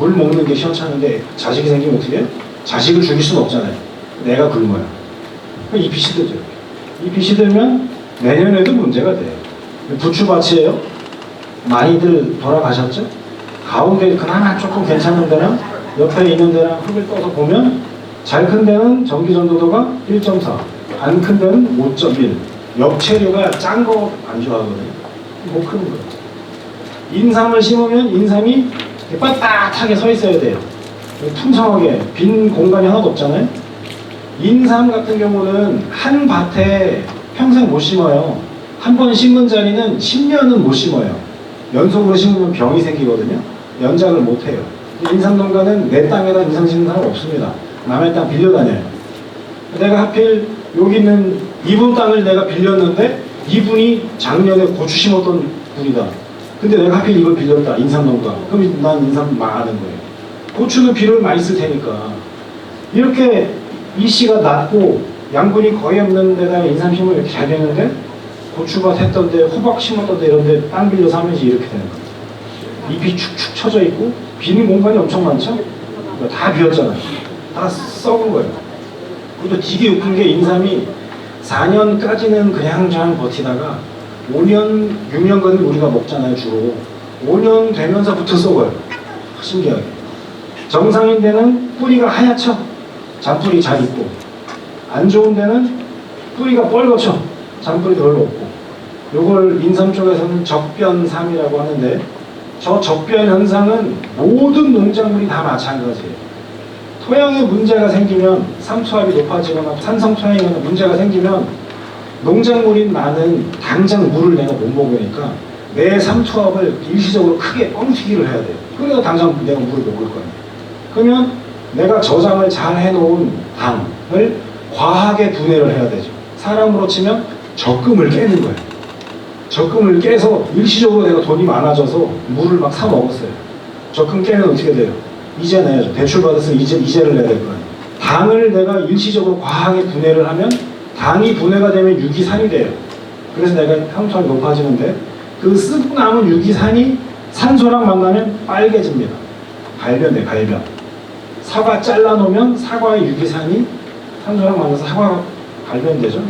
물 먹는 게 시원찮은데 자식이 생기면 어떻게 해요? 자식을 죽일 수는 없잖아요. 내가 굶어요. 잎이 시들죠. 잎이 시들면 내년에도 문제가 돼요. 부추밭이에요. 많이들 돌아가셨죠? 가운데 그나마 조금 괜찮은 데랑 옆에 있는 데랑 흙을 떠서 보면 잘 큰 데는 전기전도도가 1.4, 안 큰 데는 5.1. 역체류가 짠 거 안 좋아하거든요. 못 크는 거예요. 인삼을 심으면 인삼이 빳빳하게 서 있어야 돼요. 풍성하게 빈 공간이 하나도 없잖아요. 인삼 같은 경우는 한 밭에 평생 못 심어요. 한 번 심은 자리는 10년은 못 심어요. 연속으로 심으면 병이 생기거든요. 연작을 못 해요. 인삼 농가는 내 땅에다 인삼 심는 사람 없습니다. 남의 땅 빌려다녀요. 내가 하필 여기 있는 이분 땅을 내가 빌렸는데 이분이 작년에 고추 심었던 분이다. 근데 내가 하필 이걸 빌렸다. 인삼 농가. 그럼 난 인삼 망하는 거예요. 고추는 비료를 많이 쓸 테니까. 이렇게 이씨가 낮고 양분이 거의 없는 데다가 인삼 심으면 이렇게 잘 되는데 고추밭 했던 데, 호박 심었던 데 이런 데 땅 빌려서 하면서 이렇게 되는 거예요. 잎이 축축 처져 있고 비는 공간이 엄청 많죠? 다 비었잖아요. 다 썩은 거예요. 그리고 되게 웃긴 게 인삼이 4년까지는 그냥 버티다가 5년, 6년간 우리가 먹잖아요, 주로. 5년 되면서부터 썩어요. 신기하게. 정상인 데는 뿌리가 하얗죠? 잔뿌리 잘 있고. 안 좋은 데는 뿌리가 뻘겋죠? 잔뿌리 별로 없고. 요걸 인삼 쪽에서는 적변삼이라고 하는데 저 적변 현상은 모든 농작물이 다 마찬가지예요. 토양에 문제가 생기면 삼투압이 높아지거나 산성 토양이거나 문제가 생기면 농작물인 나는 당장 물을 내가 못 먹으니까 내 삼투압을 일시적으로 크게 뻥튀기를 해야 돼요. 그래야 당장 내가 물을 먹을 거예요. 그러면 내가 저장을 잘 해놓은 당을 과하게 분해를 해야 되죠. 사람으로 치면 적금을 깨는 거예요. 적금을 깨서 일시적으로 내가 돈이 많아져서 물을 막 사 먹었어요. 적금 깨면 어떻게 돼요? 이제 내야죠. 대출 받았으면 이제를 내야 될 거 아니에요. 당을 내가 일시적으로 과하게 분해를 하면 당이 분해가 되면 유기산이 돼요. 그래서 내가 삼투압이 높아지는데 그 쓰고 남은 유기산이 산소랑 만나면 빨개집니다. 발변돼, 발변. 사과 잘라놓으면 사과의 유기산이 산소랑 만나서 사과가 발변되죠.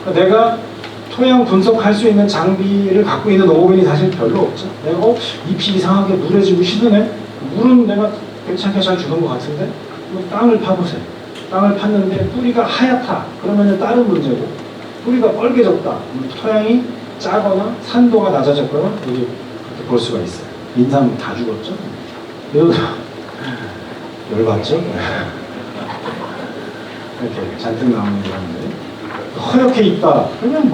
그러니까 내가 토양 분석할 수 있는 장비를 갖고 있는 농업인이 사실 별로 없죠. 내가 잎이 이상하게 누래지고 시드네? 물은 내가 괜찮게 잘 주는 것 같은데 땅을 파보세요. 땅을 팠는데 뿌리가 하얗다. 그러면 다른 문제고 뿌리가 빨개졌다. 토양이 짜거나 산도가 낮아졌거나 여기 그렇게 볼 수가 있어요. 인삼 다 죽었죠. 열받죠? 이렇게 잔뜩 나오는 게 있는데 허옇게 있다. 그러면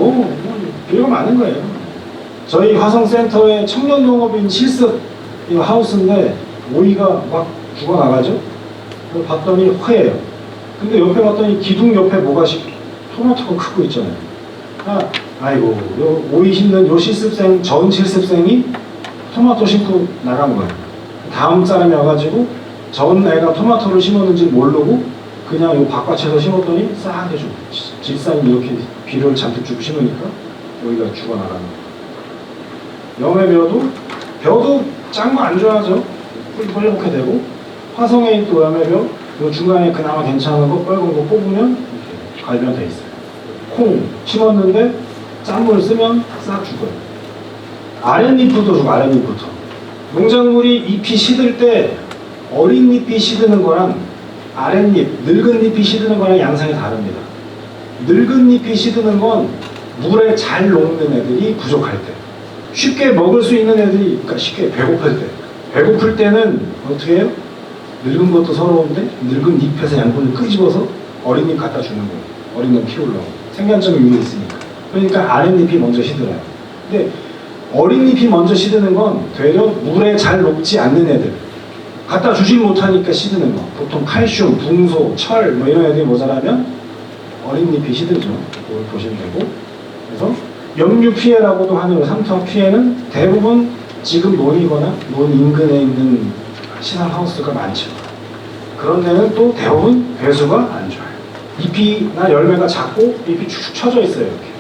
별거 많은 거예요. 저희 화성센터의 청년농업인 실습 이거 하우스인데 오이가 막 죽어나가죠? 봤더니 허예요. 근데 옆에 봤더니 기둥 옆에 토마토가 크고 있잖아요. 아이고, 요 오이 심는 요 실습생, 전 실습생이 토마토 심고 나간 거예요. 다음 사람이 와가지고 전 애가 토마토를 심었는지 모르고 그냥 요 바깥에서 심었더니 싸하게 주고 질산이 이렇게 비료를 잔뜩 주고 심으니까 오이가 죽어나가는 거예요. 벼도 짠 거 안 좋아하죠. 뻘겋게 되고 화성에 또 염회벼 요 중간에 그나마 괜찮은 거 빨간 거 뽑으면 이렇게 갈변돼 있어요. 콩 심었는데 짠물 쓰면 싹 죽어요. 아랫잎부터 죽어. 아랫잎부터. 농작물이 잎이 시들 때 어린 잎이 시드는 거랑 아랫잎, 늙은 잎이 시드는 거랑 양상이 다릅니다. 늙은 잎이 시드는 건 물에 잘 녹는 애들이 부족할 때, 쉽게 먹을 수 있는 애들이, 그러니까 쉽게 배고플 때, 배고플 때는 어떻게 해요? 늙은 것도 서러운데 늙은 잎에서 양분을 끄집어서 어린 잎 갖다 주는 거예요. 어린 놈 키우려고. 생산점이 위에 있으니까. 그러니까 아랫잎이 먼저 시들어요. 근데 어린 잎이 먼저 시드는 건 되려 물에 잘 녹지 않는 애들, 갖다 주지 못하니까 시드는 거. 보통 칼슘, 붕소, 철 이런 애들이 모자라면 어린 잎이 시들죠. 그걸 보시면 되고. 그래서 염류 피해라고도 하는 삼투압 피해는 대부분 지금 논이거나 논 인근에 있는 시설하우스가 많죠. 그런 데는 또 대부분 배수가 안 좋아요. 잎이나 열매가 작고 잎이 축축 처져 있어요. 이렇게.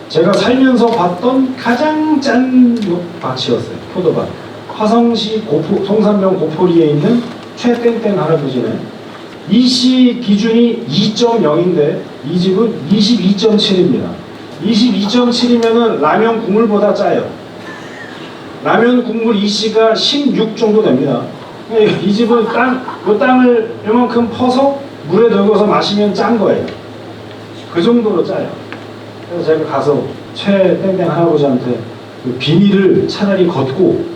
제가 살면서 봤던 가장 짠 밭이었어요. 포도밭. 화성시 송산면 고포리에 있는 최땡땡 할아버지는 이 씨 기준이 2.0인데 이 집은 22.7입니다. 22.7이면은 라면 국물보다 짜요. 라면 국물 이 씨가 16 정도 됩니다. 이 집은 이 땅을 이만큼 퍼서 물에 넣어서 마시면 짠 거예요. 그 정도로 짜요. 그래서 제가 가서 최땡땡 할아버지한테 그 비닐을 차라리 걷고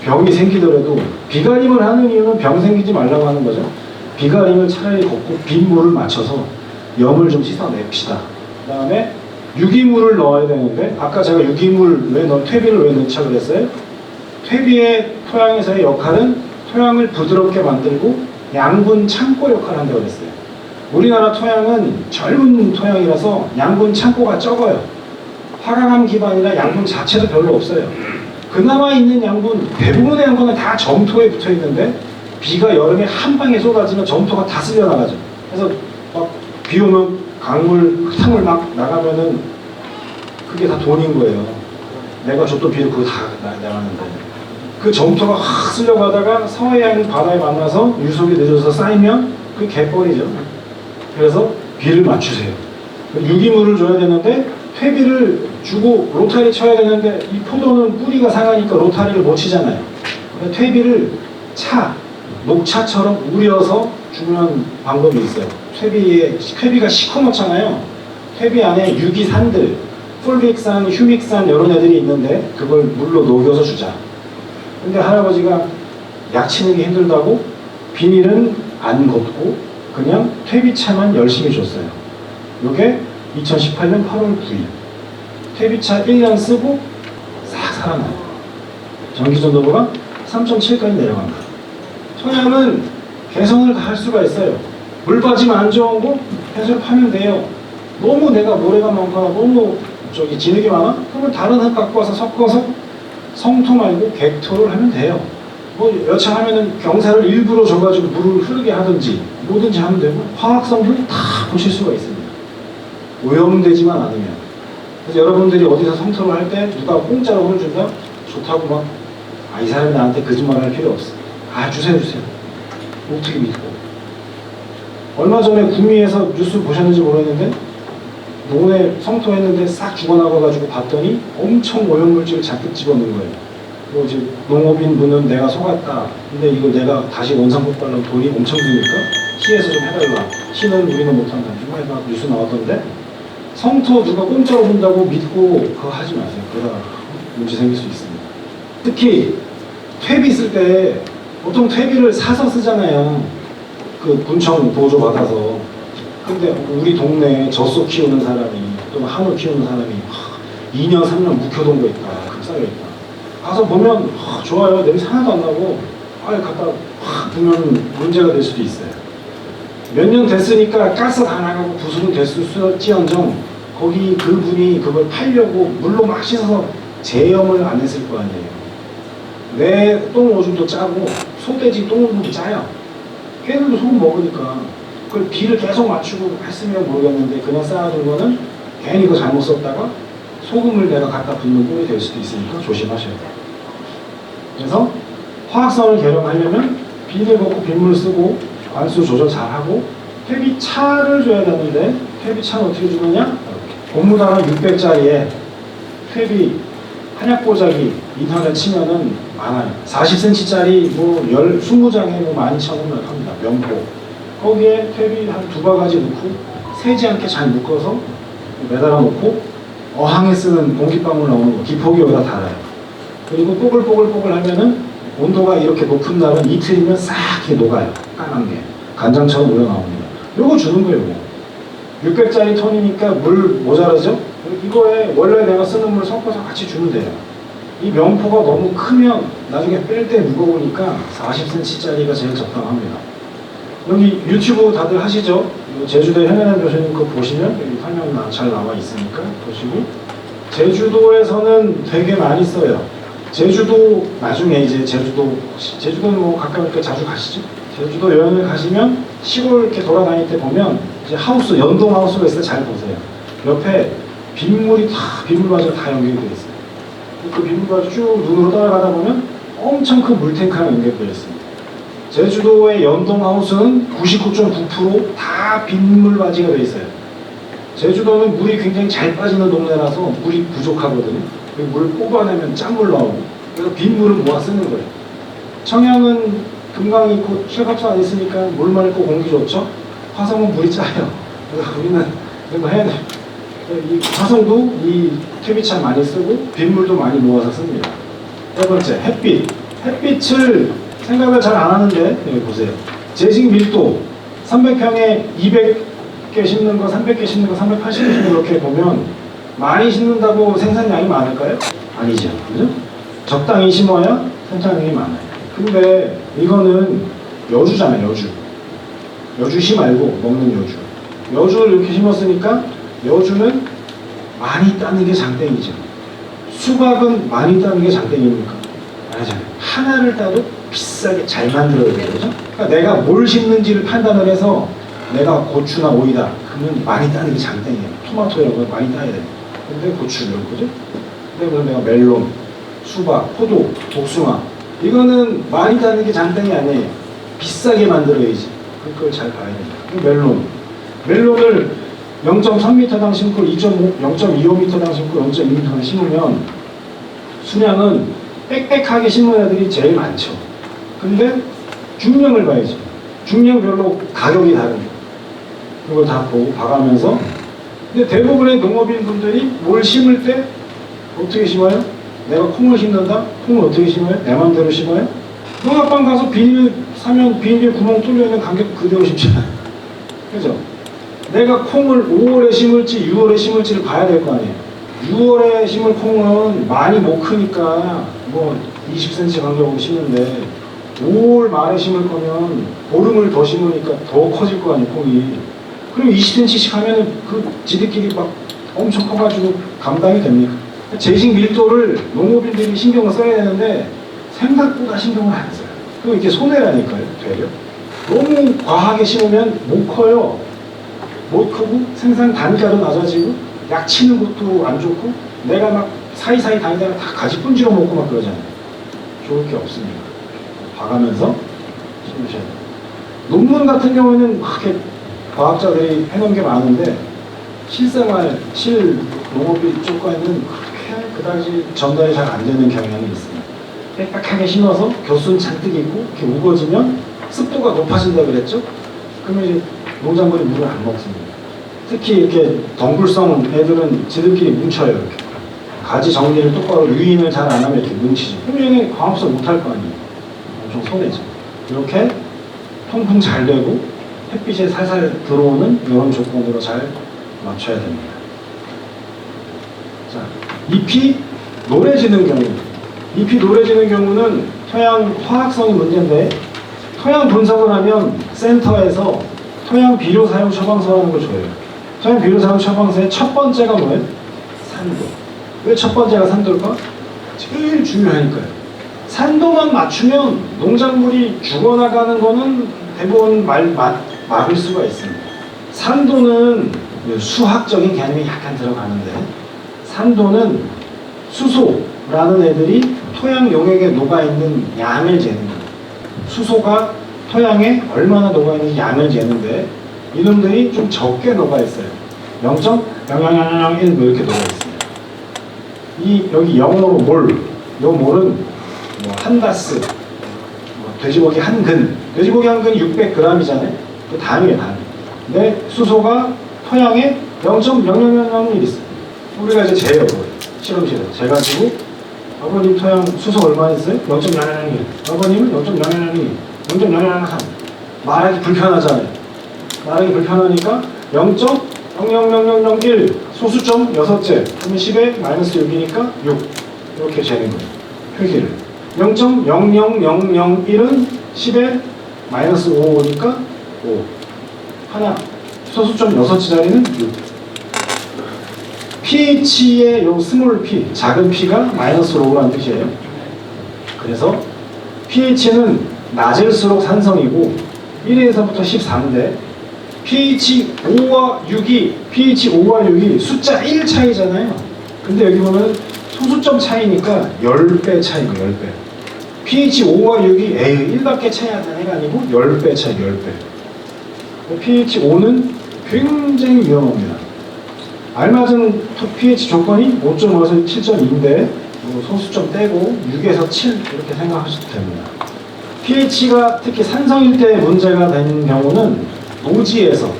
병이 생기더라도 비가림을 하는 이유는 병 생기지 말라고 하는 거죠. 비가림을 차라리 걷고 빗물을 맞춰서 염을 좀 씻어냅시다. 그 다음에 유기물을 넣어야 되는데 아까 제가 유기물 퇴비를 왜 넣자 그랬어요? 퇴비의 토양에서의 역할은 토양을 부드럽게 만들고 양분 창고 역할을 한다고 그랬어요. 우리나라 토양은 젊은 토양이라서 양분 창고가 적어요. 화강암 기반이라 양분 자체도 별로 없어요. 그나마 있는 양분, 대부분의 양분은 다 점토에 붙어 있는데 비가 여름에 한 방에 쏟아지면 점토가 다 쓸려 나가죠. 그래서 막 비 오면 강물, 흙탕물 막 나가면은 그게 다 돈인 거예요. 내가 줬던 비를 그거 다 나가는데. 그 점토가 확 쓸려가다가 서해안 바다에 만나서 유속이 늦어서 쌓이면 그게 개뻘이죠. 그래서 비를 맞추세요. 유기물을 줘야 되는데 퇴비를 주고 로타리 쳐야 되는데 이 포도는 뿌리가 상하니까 로타리를 못 치잖아요. 퇴비를 녹차처럼 우려서 주는 방법이 있어요. 퇴비가 시커멓잖아요. 퇴비 안에 유기산들, 폴릭산, 휴믹산 이런 애들이 있는데 그걸 물로 녹여서 주자. 근데 할아버지가 약 치는 게 힘들다고 비닐은 안 걷고 그냥 퇴비차만 열심히 줬어요. 이게 2018년 8월 9일. 퇴비차 1년 쓰고 싹 살아나요. 전기전도부가 3.7까지 내려간다. 토양은 개선을 할 수가 있어요. 물 빠지면 안 좋은 거 해수하면 돼요. 너무 내가 모래가 많거나 너무 진흙이 많아? 그러면 다른 흙 갖고 와서 섞어서 성토 말고 객토를 하면 돼요. 뭐 여차하면은 경사를 일부러 줘가지고 물을 흐르게 하든지 뭐든지 하면 되고 화학성분 다 보실 수가 있습니다. 오염되지만 않으면. 그래서 여러분들이 어디서 성토를 할 때 누가 공짜로 물 준다? 좋다고 막 이 사람이 나한테 거짓말 할 필요 없어. 주세요. 어떻게 믿고. 얼마 전에 구미에서 뉴스 보셨는지 모르겠는데 논에 성토했는데 싹 죽어나가가지고 봤더니 엄청 오염물질을 잔뜩 집어넣은 거예요. 그리고 이제 농업인 분은 내가 속았다. 근데 이거 내가 다시 원상복 바르면 돈이 엄청 드니까 시에서 좀 해달라. 시는 우리는 못한다. 정말 막 뉴스 나왔던데 성토 누가 공짜로 준다고 믿고 그거 하지 마세요. 그러다 문제 생길 수 있습니다. 특히 퇴비 쓸 때 보통 퇴비를 사서 쓰잖아요. 그 군청 보조 받아서. 근데 우리 동네에 젖소 키우는 사람이 또는 한우 키우는 사람이 2년 3년 묵혀둔 거 있다. 쌓여 있다. 가서 보면 좋아요. 냄새 하나도 안 나고 갖다 확 두면 문제가 될 수도 있어요. 몇 년 됐으니까 가스 다 나가고 부수는 됐을지언정 거기 그분이 그걸 팔려고 물로 막 씻어서 제염을 안 했을 거 아니에요. 내 똥 오줌도 짜고 소돼지 똥 오줌도 짜요. 걔들도 소금 먹으니까 그걸 비를 계속 맞추고 했으면 모르겠는데 그냥 쌓아둔 거는 괜히 그거 잘못 썼다가 소금을 내가 갖다 붓는 꼴이 될 수도 있으니까 조심하셔야 돼요. 그래서 화학성을 계량하려면 비닐 걷고 빗물 쓰고 관수 조절 잘하고 퇴비차를 줘야 되는데 퇴비차는 어떻게 주느냐? 고무다란 600짜리에 퇴비 한약보자기 인터넷 치면은 많아요. 40cm짜리 20장에 12,000원 합니다. 면포. 거기에 퇴비 한 2바가지 넣고 새지 않게 잘 묶어서 매달아 놓고 어항에 쓰는 공기방울 나오는 거 기포기 여기다 달아요. 그리고 뽀글뽀글 하면은 온도가 이렇게 높은 날은 이틀이면 싹 이렇게 녹아요. 까만 게 간장처럼 우려 나옵니다. 요거 주는 거예요. 600짜리 톤이니까 물 모자라죠? 이거에 원래 내가 쓰는 물 섞어서 같이 주면 돼요. 이 명포가 너무 크면 나중에 뺄 때 무거우니까 40cm짜리가 제일 적당합니다. 여기 유튜브 다들 하시죠? 제주도에 현현한 교수님 거 보시면 여기 설명 잘 나와 있으니까 보시고 제주도에서는 되게 많이 써요. 제주도 나중에 이제 제주도는 뭐 가까우니까 자주 가시죠? 제주도 여행을 가시면 시골 이렇게 돌아다닐 때 보면 이제 하우스 연동 하우스가 있어요. 잘 보세요. 옆에 빗물이 빗물바지가 다 연결이 되어 있어요. 그 빗물바지 쭉 눈으로 따라가다 보면 엄청 큰 물탱크랑 연결되어 있습니다. 제주도의 연동하우스는 99.9%다 빗물바지가 되어 있어요. 제주도는 물이 굉장히 잘 빠지는 동네라서 물이 부족하거든요. 물을 뽑아내면 짠물 나오고, 그래서 빗물은 모아 쓰는 거예요. 청양은 금강이 있고 철갑산 안 있으니까 물 맑고 공기 좋죠. 화성은 물이 짜요. 그래서 우리는 이런 거 해야 돼요. 이 화성도 이 퇴비차 많이 쓰고 빗물도 많이 모아서 씁니다. 세 번째, 햇빛. 햇빛을 생각을 잘 안 하는데 여기 보세요. 제식 밀도 300평에 200개 심는 거, 300개 심는 거, 380개 심는 거 이렇게 보면 많이 심는다고 생산량이 많을까요? 아니죠. 그죠? 적당히 심어야 생산량이 많아요. 근데 이거는 여주잖아요. 여주. 여주시 말고 먹는 여주. 여주를 이렇게 심었으니까 여주는 많이 따는 게 장땡이죠. 수박은 많이 따는 게 장땡입니까? 아니잖아요. 하나를 따도 비싸게 잘 만들어야 돼요. 그죠? 그러니까 내가 뭘 심는지를 판단을 해서 내가 고추나 오이다. 그러면 많이 따는 게 장땡이에요. 토마토 이런 거 많이 따야 돼요. 근데 고추 이런 거죠? 근데 그럼 내가 멜론, 수박, 포도, 복숭아 이거는 많이 따는 게 장땡이 아니에요. 비싸게 만들어야지. 그걸 잘 봐야 됩니다. 멜론을 0.3m당 심고 0.25m당 심고 0.2m당 심으면 수량은 빽빽하게 심은 애들이 제일 많죠. 근데 중량을 봐야지. 중량별로 가격이 다릅니다. 그걸 다 보고 봐가면서. 근데 대부분의 농업인 분들이 뭘 심을 때 어떻게 심어요? 내가 콩을 심는다? 콩을 어떻게 심어요? 내 맘대로 심어요? 농약방 가서 비닐 사면 비닐 구멍 뚫려있는 간격 그대로 심잖아요. 그죠? 내가 콩을 5월에 심을지 6월에 심을지를 봐야 될 거 아니에요. 6월에 심을 콩은 많이 못 크니까 뭐 20cm 간격으로 심는데 5월 말에 심을 거면 보름을 더 심으니까 더 커질 거 아니에요, 콩이. 그럼 20cm씩 하면은 그 지들끼리 막 엄청 커가지고 감당이 됩니까? 제식 밀도를 농업인들이 신경을 써야 되는데 생각보다 신경을 안 써요. 그럼 이게 손해라니까요, 되려. 너무 과하게 심으면 못 커요. 못 크고 생산 단가도 낮아지고 약 치는 것도 안 좋고 내가 막 사이사이 다니다가 다 가지 분지러 먹고 막 그러잖아요. 좋을 게 없습니다. 봐가면서 심으셔야 돼요. 논문 같은 경우에는 그렇게 과학자들이 해놓은 게 많은데 실생활, 실농업이 쪽과는 그렇게 그다지 전달이 잘 안 되는 경향이 있습니다. 빽빽하게 심어서 겨순 잔뜩 있고 이렇게 우거지면 습도가 높아진다고 그랬죠? 그러면 이제 농작물이 물을 안 먹습니다. 특히 이렇게 덩굴성 애들은 지들끼리 뭉쳐요. 이렇게. 가지 정리를 똑바로 유인을 잘 안 하면 이렇게 뭉치죠. 그러면 얘네 광합성 못할 거 아니에요. 엄청 손해죠. 이렇게 통풍 잘 되고 햇빛에 살살 들어오는 이런 조건으로 잘 맞춰야 됩니다. 자, 잎이 노래지는 경우. 잎이 노래지는 경우는 토양 화학성이 문제인데 토양 분석을 하면 센터에서 토양 비료 사용 처방서라는 걸 줘요. 토양 비료 사용 처방서의 첫 번째가 뭐예요? 산도. 왜 첫 번째가 산도일까? 제일 중요하니까요. 산도만 맞추면 농작물이 죽어나가는 거는 대부분 막을 수가 있습니다. 산도는 수학적인 개념이 약간 들어가는데 산도는 수소라는 애들이 토양 용액에 녹아있는 양을 재는 거예요. 수소가 토양에 얼마나 녹아있는지 양을 재는데 이놈들이 좀 적게 녹아있어요. 0.0001 이렇게 녹아있습니다. 여기 영어로 몰, 요 몰은 뭐 한 다스, 돼지고기 한 근, 돼지고기 한 근이 600g이잖아요. 그 단위예요, 단위. 근데 수소가 토양에 0.0001 있어요. 우리가 이제 재요, 실험실에 재가지고 아버님 토양 수소 얼마 있어요? 0.0001. 아버님은 0.0001. 0.0001. 말하기 불편하잖아요. 말하기 불편하니까 0.0001 소수점 6째 그러면 10에 마이너스 6이니까 6 이렇게 재는 거예요. 표기를 0.00001은 10에 마이너스 5니까 5 하나 소수점 6자리는 6 pH의 요 스몰 p 작은 p가 마이너스 5라는 뜻이에요. 그래서 pH는 낮을수록 산성이고 1에서부터 14인데 pH 5와 6이 숫자 1 차이잖아요. 근데 여기 보면 소수점 차이니까 10배 차이고 10배. pH 5와 6이 에이 1밖에 차이 안 나는 게 아니고 10배 차이, 10배. pH 5는 굉장히 위험합니다. 알맞은 pH 조건이 5.5에서 7.2인데 소수점 떼고 6에서 7 이렇게 생각하셔도 됩니다. pH가 특히 산성일 때 문제가 되는 경우는 노지에서,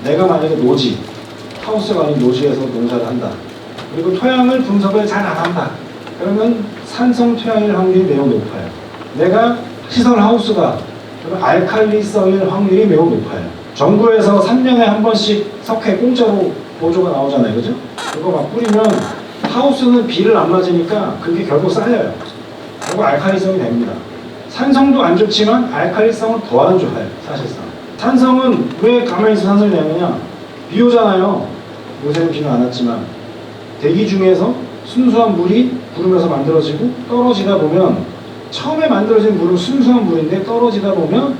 내가 만약에 노지, 하우스가 아닌 노지에서 농사를 한다. 그리고 토양을 분석을 잘 안 한다. 그러면 산성 토양일 확률이 매우 높아요. 내가 시설 하우스가 그러면 알칼리성일 확률이 매우 높아요. 정부에서 3년에 한 번씩 석회 공짜로 보조가 나오잖아요. 그죠? 그거 막 뿌리면 하우스는 비를 안 맞으니까 그게 결국 쌓여요. 결국 알칼리성이 됩니다. 산성도 안 좋지만 알칼리성은 더 안 좋아요. 사실상. 산성은 왜 가만히 있어 산성이 되느냐? 비 오잖아요. 요새는 비는 안 왔지만 대기 중에서 순수한 물이 구름에서 만들어지고 떨어지다 보면 처음에 만들어진 물은 순수한 물인데 떨어지다 보면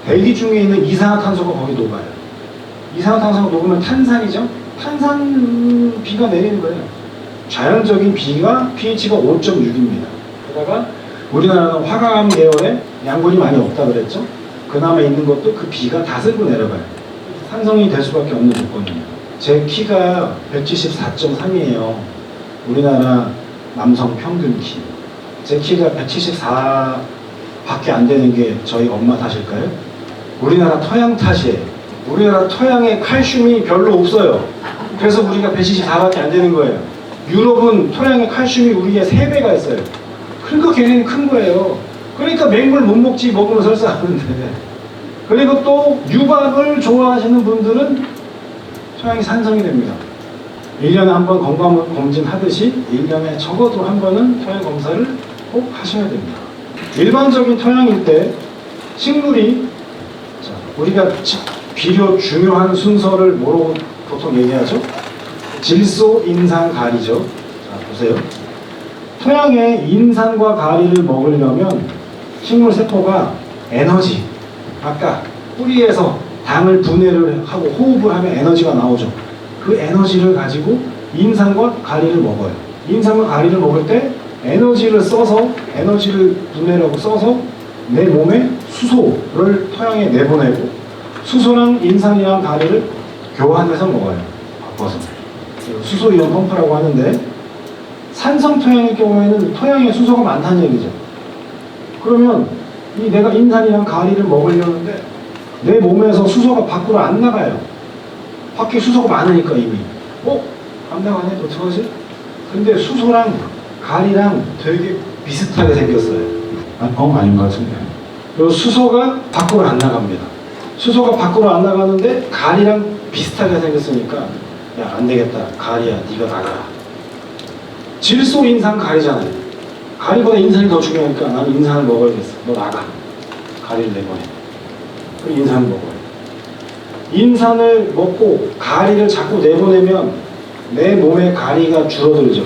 대기 중에 있는 이산화탄소가 거기 녹아요. 이산화탄소가 녹으면 탄산이죠? 탄산 비가 내리는 거예요. 자연적인 비가 pH가 5.6입니다. 게다가 우리나라는 화강암 계열에 양분이 많이 없다 그랬죠? 그나마 있는 것도 그 비가 다 쓸고 내려가요. 산성이 될 수밖에 없는 조건이에요. 제 키가 174.3이에요. 우리나라 남성 평균 키. 제 키가 174밖에 안 되는 게 저희 엄마 탓일까요? 우리나라 토양 탓이에요. 우리나라 토양에 칼슘이 별로 없어요. 그래서 우리가 174밖에 안 되는 거예요. 유럽은 토양에 칼슘이 우리의 3배가 있어요. 그러니까 걔네는 큰 거예요. 그러니까 맹물 못 먹지, 먹으면 설사하는데. 그리고 또 유박을 좋아하시는 분들은 토양이 산성이 됩니다. 1년에 한 번 건강검진 하듯이 1년에 적어도 한 번은 토양 검사를 꼭 하셔야 됩니다. 일반적인 토양일 때 식물이, 우리가 비료 중요한 순서를 뭐로 보통 얘기하죠? 질소, 인산, 가리죠. 자, 보세요. 토양에 인산과 가리를 먹으려면 식물 세포가 에너지, 아까 뿌리에서 당을 분해를 하고 호흡을 하면 에너지가 나오죠. 그 에너지를 가지고 인산과 가리를 먹어요. 인산과 가리를 먹을 때 에너지를 써서, 에너지를 분해를 하고 써서 내 몸에 수소를 토양에 내보내고 수소랑 인산이랑 가리를 교환해서 먹어요. 바꿔서. 수소이온 펌프라고 하는데 산성 토양의 경우에는 토양에 수소가 많다는 얘기죠. 그러면 이 내가 인산이랑 가리를 먹으려는데 내 몸에서 수소가 밖으로 안 나가요. 밖에 수소가 많으니까 이미. 안 나가네? 어떡하지? 근데 수소랑 가리랑 되게 비슷하게 생겼어요. 아닌 것 같은데. 그리고 수소가 밖으로 안 나갑니다. 수소가 밖으로 안 나가는데 가리랑 비슷하게 생겼으니까 야, 안 되겠다. 가리야, 네가 나가라. 질소, 인산, 가리잖아요. 가리보다 인산이 더 중요하니까 나는 인산을 먹어야겠어. 너 나가. 가리를 내보내. 그리고 인산을 먹어요. 인산을 먹고 가리를 자꾸 내보내면 내 몸의 가리가 줄어들죠.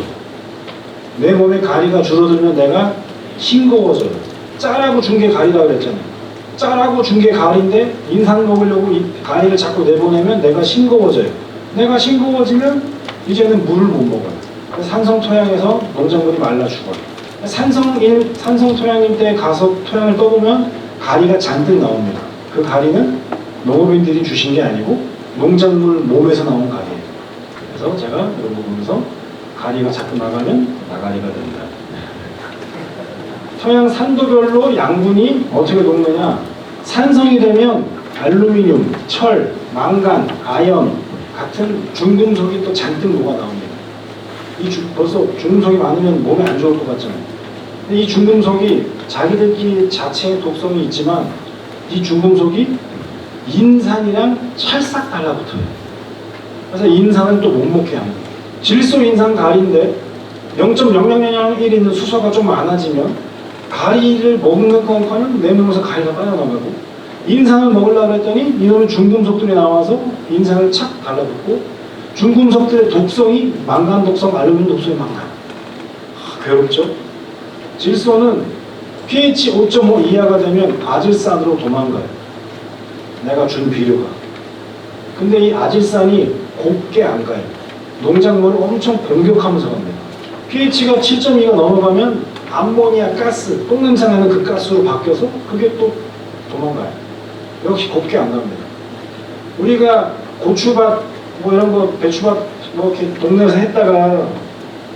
내 몸의 가리가 줄어들면 내가 싱거워져요. 짜라고 준 게 가리라고 그랬잖아요. 짜라고 준 게 가리인데 인산 먹으려고 이 가리를 자꾸 내보내면 내가 싱거워져요. 내가 싱거워지면 이제는 물을 못 먹어요. 산성 토양에서 농작물이 말라 죽어요. 산성 토양일 때 가서 토양을 떠보면 가리가 잔뜩 나옵니다. 그 가리는 농업인들이 주신 게 아니고 농작물 몸에서 나온 가리예요. 그래서 제가 이런 거 보면서 가리가 자꾸 나가면 나가리가 된다. 토양 산도별로 양분이 어떻게 녹느냐? 산성이 되면 알루미늄, 철, 망간, 아연 같은 중금속이 또 잔뜩 녹아 나옵니다. 벌써 중금속이 많으면 몸에 안 좋을 것 같잖아요. 근데 이 중금속이 자기들끼리 자체의 독성이 있지만 이 중금속이 인산이랑 찰싹 달라붙어요. 그래서 인산은 또 못 먹게 합니다. 질소, 인산, 가리인데 0.0001 있는 수소가 좀 많아지면 가리를 먹는 거는 내 몸에서 가리가 빠져나가고 인산을 먹으려고 했더니 이놈의 중금속들이 나와서 인산을 착 달라붙고 중금속들의 독성이 망간 독성, 알루미늄 독성이 막 나요. 괴롭죠? 질소는 pH 5.5 이하가 되면 아질산으로 도망가요. 내가 준 비료가. 근데 이 아질산이 곱게 안 가요. 농작물을 엄청 공격하면서 갑니다. pH가 7.2가 넘어가면 암모니아 가스, 똥냄새 나는 그 가스로 바뀌어서 그게 또 도망가요. 역시 곱게 안 갑니다. 우리가 고추밭, 뭐 이런 거, 배추밭, 뭐 이렇게 동네에서 했다가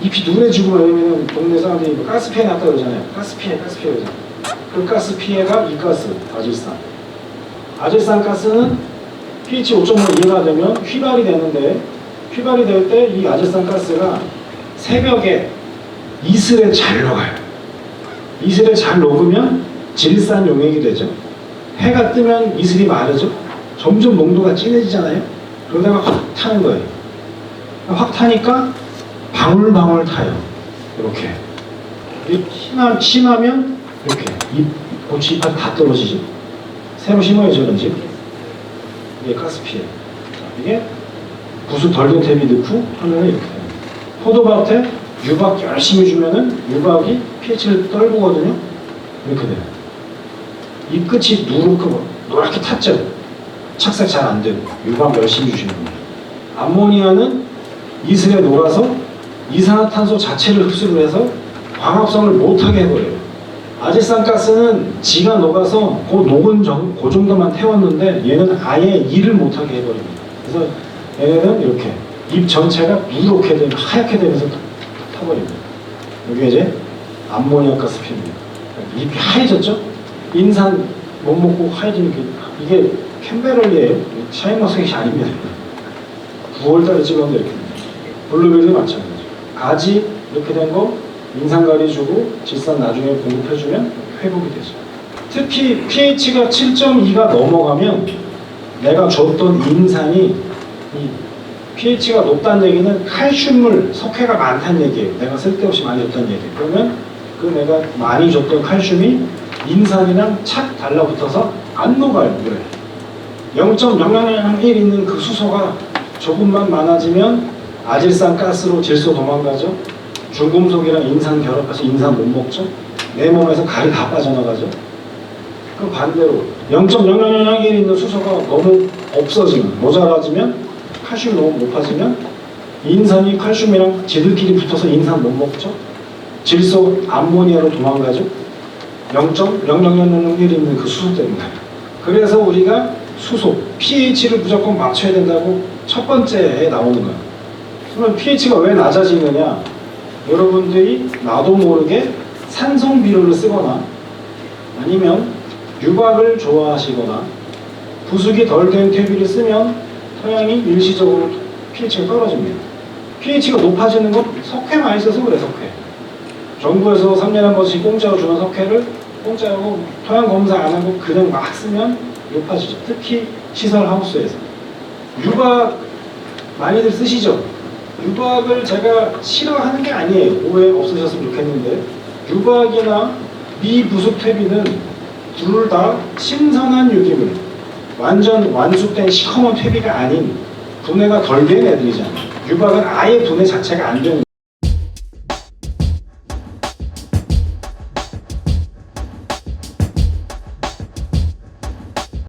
잎이 누래지고 이러면 동네 사람들이 뭐 가스 피해 났다 그러잖아요. 가스 피해 그러잖아요. 그 가스 피해가 이 가스, 아질산. 아질산 가스는 pH 5.5 이하가 되면 휘발이 되는데, 휘발이 될 때 이 아질산 가스가 새벽에 이슬에 잘 녹아요. 이슬에 잘 녹으면 질산 용액이 되죠. 해가 뜨면 이슬이 마르죠. 점점 농도가 진해지잖아요. 그러다가 확 타는 거예요. 확 타니까 방울방울 타요. 이렇게. 심하면 이렇게 고추 잎이 다 떨어지죠. 새로 심어야죠, 그런지. 이게 가스 피해. 이게 부수 덜 된 탭이 넣고 하면 이렇게 돼요. 포도밭에 유박 열심히 주면은 유박이 pH를 떨구거든요. 이렇게 돼요. 잎 끝이 노랗게 탔죠. 착색 잘 안 되고 유박 열심히 주시는 거예요. 암모니아는 이슬에 녹아서 이산화탄소 자체를 흡수를 해서 광합성을 못하게 해버려요. 아질산 가스는 지가 녹아서 그 녹은 그 정도만 태웠는데 얘는 아예 일을 못하게 해버립니다. 그래서 얘네는 이렇게 잎 전체가 누렇게 되면 하얗게 되면서 타버립니다. 이게 이제 암모니아 가스 피입니다. 잎이 하얘졌죠? 인산 못 먹고 하얘지는 이게 캔베럴리예요. 샤인머스켓이 아닙니다. 9월달에 찍었는데 이렇게 블루베리도 마찬가지죠. 가지 이렇게 된 거 인산가리 주고 질산 나중에 공급해주면 회복이 되죠. 특히 pH가 7.2가 넘어가면 내가 줬던 인산이 pH가 높다는 얘기는 칼슘물, 석회가 많다는 얘기예요. 내가 쓸데없이 많이 줬다는 얘기예요. 그러면 그 내가 많이 줬던 칼슘이 인산이랑 착 달라붙어서 안 녹아요. 물에. 0.0001 있는 그 수소가 조금만 많아지면 아질산 가스로 질소 도망가죠. 중금속이랑 인산 결합해서 인산 못 먹죠. 내 몸에서 가리 다 빠져나가죠. 그럼 반대로 0.0001 있는 수소가 너무 없어지면, 모자라지면, 칼슘이 너무 높아지면 인산이 칼슘이랑 지들끼리 붙어서 인산 못 먹죠. 질소 암모니아로 도망가죠. 0.0001 있는 그 수소 때문에. 그래서 우리가 수소, pH를 무조건 맞춰야 된다고 첫 번째에 나오는 거예요. 그러면 pH가 왜 낮아지느냐? 여러분들이 나도 모르게 산성 비료를 쓰거나 아니면 유박을 좋아하시거나 부숙이 덜 된 퇴비를 쓰면 토양이 일시적으로 pH가 떨어집니다. pH가 높아지는 건 석회 많이 써서 그래, 석회. 정부에서 3년에 한 번씩 공짜로 주는 석회를 공짜로 토양 검사 안 하고 그냥 막 쓰면 높아지죠. 특히 시설 하우스에서. 유박 많이들 쓰시죠? 유박을 제가 싫어하는 게 아니에요. 오해 없으셨으면 좋겠는데 유박이나 미부숙 퇴비는 둘 다 신선한 유기물, 완전 완숙된 시커먼 퇴비가 아닌 분해가 덜 된 애들이잖아요. 유박은 아예 분해 자체가 안 되는